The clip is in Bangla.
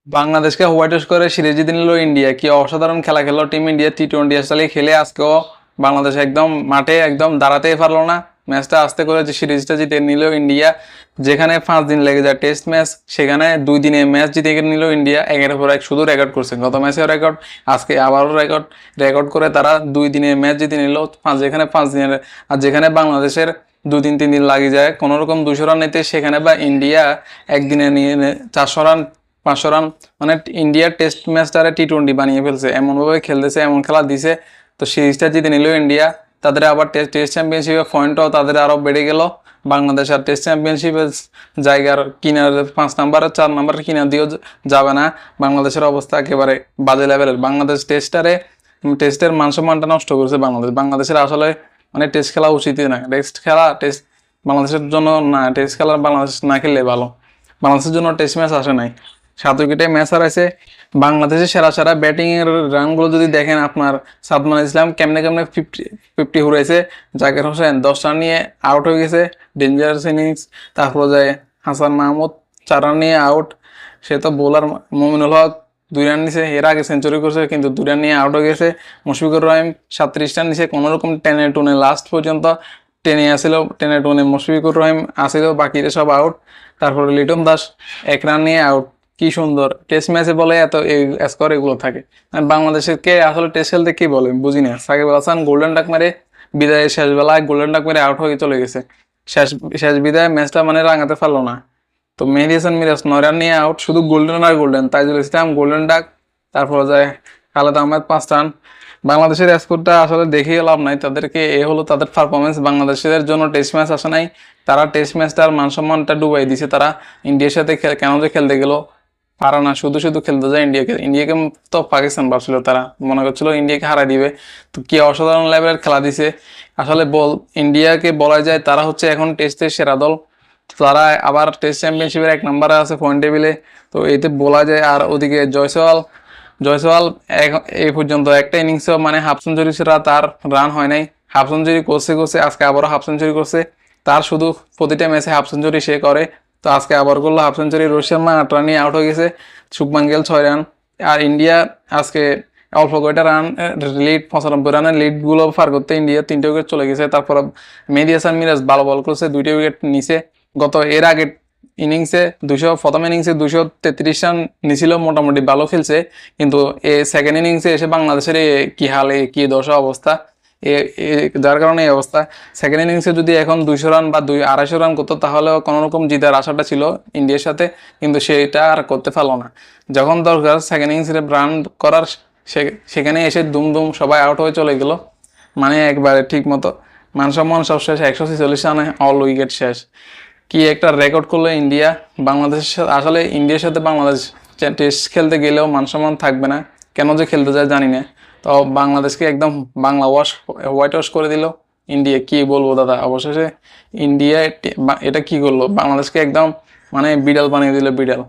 বাংলাদেশকে হোয়াইট ওয়াশ করে সিরিজ জিতে নিল ইন্ডিয়া। কি অসাধারণ খেলা খেললো টিম ইন্ডিয়া, টি-20 আসলে খেলে আজকেও বাংলাদেশ একদম মাঠে একদম দাঁড়াতেই পারলো না। ম্যাচটা আস্তে করে যে সিরিজটা জিতে নিল ইন্ডিয়া। যেখানে 5 দিন লেগে যায় টেস্ট ম্যাচ, সেখানে 2 দিনে ম্যাচ জিতে নিল ইন্ডিয়া। একের পর এক শুধু রেকর্ড করছে, গত ম্যাচেও রেকর্ড, আজকে আবারও রেকর্ড রেকর্ড করে তারা 2 দিনে ম্যাচ জিতে নিল। যেখানে 5 দিনের, আর যেখানে বাংলাদেশের 2-3 দিন লাগে যায় কোনো রকম 200 রান নিতে, সেখানে বা ইন্ডিয়া একদিনে নিয়ে 400 রান 500 রান, মানে ইন্ডিয়ার টেস্ট ম্যাচটারে টি-20 বানিয়ে ফেলছে, এমনভাবে খেলতেছে, এমন খেলা দিছে। তো সিরিজটা জিতে নিল ইন্ডিয়া। তাদের আবার টেস্ট চ্যাম্পিয়নশিপের পয়েন্টও তাদের আরও বেড়ে গেল। বাংলাদেশ আর টেস্ট চ্যাম্পিয়নশিপের জায়গার কিনার 5 নাম্বার আর 4 নাম্বার কিনার দিয়েও যাবে না। বাংলাদেশের অবস্থা একেবারে বাজে লেভেলের। বাংলাদেশ টেস্টের মান সম্মানটা নষ্ট করেছে বাংলাদেশের আসলে মানে টেস্ট খেলা উচিতই না। টেস্ট বাংলাদেশের জন্য না, টেস্ট খেলা বাংলাদেশ না খেললে ভালো। বাংলাদেশের জন্য টেস্ট ম্যাচ আসে নাই, 7 উইকেটে ম্যাচ হারাইছে। বাংলাদেশের সেরা সেরা ব্যাটিং এর রানগুলো যদি দেখেন, আপনার সাদমান ইসলাম কেমনে কেমনে 50 হুরাইছে, জাকির হোসেন 10 রান নিয়ে আউট হয়ে গেছে, ডেঞ্জারাস ইনিংস। তারপর যায় হাসান মাহমুদ 4 রান নিয়ে আউট। সে তো বোলার। মুমিনুল হক 2 রান নিছে, এর আগে সেঞ্চুরি করছে কিন্তু 2 রান নিয়ে আউট হয়ে গেছে। মুশফিকুর রহিম 37 রান নিছে, কোনোরকম টেনে টুনে লাস্ট পর্যন্ত টেনে টুনে মুশফিকুর রহিম আসিল, বাকিরা সব আউট। তারপরে লিটন দাস 1 রান নিয়ে আউট। কি সুন্দর টেস্ট ম্যাচে বলে এত স্কোর এগুলো থাকে। বাংলাদেশের কে আসলে টেস্ট খেলতে কি বলে বুঝি না। সাকিব আল হাসান গোল্ডেন ডাক মেরে বিদায়ের শেষ বেলায় গোল্ডেন ডাক মেরে আউট হয়ে চলে গেছে। শেষ শেষ বিদায় ম্যাচটা মানে রাঙাতে পারলো না। তো মেহেদী হাসান মিরাজ 9 রান নিয়ে আউট, শুধু গোল্ডেন আর গোল্ডেন। তাইজুল ইসলাম গোল্ডেন ডাক, তারপর যায় খালেদ আহমেদ 5 রান। বাংলাদেশের স্কোরটা আসলে দেখিয়ে লাভ নাই, তাদেরকে এ হলো তাদের পারফরমেন্স। বাংলাদেশের জন্য টেস্ট ম্যাচ আসে নাই, তারা টেস্ট ম্যাচটার মান সম্মানটা ডুবাই দিছে। তারা ইন্ডিয়ার সাথে কেন যে খেলতে গেল, পারা না, শুধু শুধু খেলতে যায় ইন্ডিয়াকে তো পাকিস্তান ভাবছিল, তারা মনে করছিল ইন্ডিয়াকে হারাই দিবে। তো কি অসাধারণ লেভেলের খেলা দিছে আসলে। ইন্ডিয়াকে বলা যায় তারা হচ্ছে এখন টেস্টের সেরা দল। তারা আবার টেস্ট চ্যাম্পিয়নশিপের 1 নম্বরে আছে পয়েন্ট টেবিলে, তো এতে বলা যায়। আর ওদিকে জয়সওয়াল এই পর্যন্ত একটা ইনিংসও মানে হাফ সেঞ্চুরি ছাড়া তার রান হয় নাই। হাফ সেঞ্চুরি করছে আজকে আবারও হাফ সেঞ্চুরি করছে। তার শুধু প্রতিটা ম্যাচে হাফ সেঞ্চুরি সে করে, তো আজকে আবার করলো half century. Rohit Sharma 8 run নিয়ে আউট হয়ে গেছে, শুভমান গিল 6 রান। আর ইন্ডিয়া আজকে অল্প কয়টা রান লিড, 95 রানের লিড গুলো পার করতে ইন্ডিয়া 3টে উইকেট চলে গেছে। তারপর মেহেদী হাসান মিরাজ ভালো বল করছে, 2টা উইকেট নিছে। এর আগে প্রথম ইনিংসে 233 রান নিছিল, মোটামুটি ভালো খেলছে। কিন্তু সেকেন্ড ইনিংসে এসে বাংলাদেশের কি হালে কি দশা অবস্থা, যার কারণে এই অবস্থা। সেকেন্ড ইনিংসে যদি এখন 200 রান বা 250 রান করতো, তাহলে কোনো রকম জিতার আশাটা ছিল ইন্ডিয়ার সাথে, কিন্তু সেটা আর করতে পারলো না। যখন দরকার সেকেন্ড ইনিংসে রান করার, সেখানে এসে দুম সবাই আউট হয়ে চলে গেল, মানে একবারে ঠিক মতো মান সম্মান সব শেষ। 146 রানে অল উইকেট শেষ। কি একটা রেকর্ড করলো ইন্ডিয়া। বাংলাদেশের সাথে আসলে ইন্ডিয়ার সাথে বাংলাদেশ টেস্ট খেলতে গেলেও মান সম্মান থাকবে না, কেন যে খেলতে যায় জানি না। তো বাংলাদেশকে একদম হোয়াইট ওয়াশ করে দিল ইন্ডিয়া। কি বলবো দাদা, অবশেষে ইন্ডিয়া এটা কি করলো, বাংলাদেশকে একদম মানে বিড়াল বানিয়ে দিল, বিড়াল।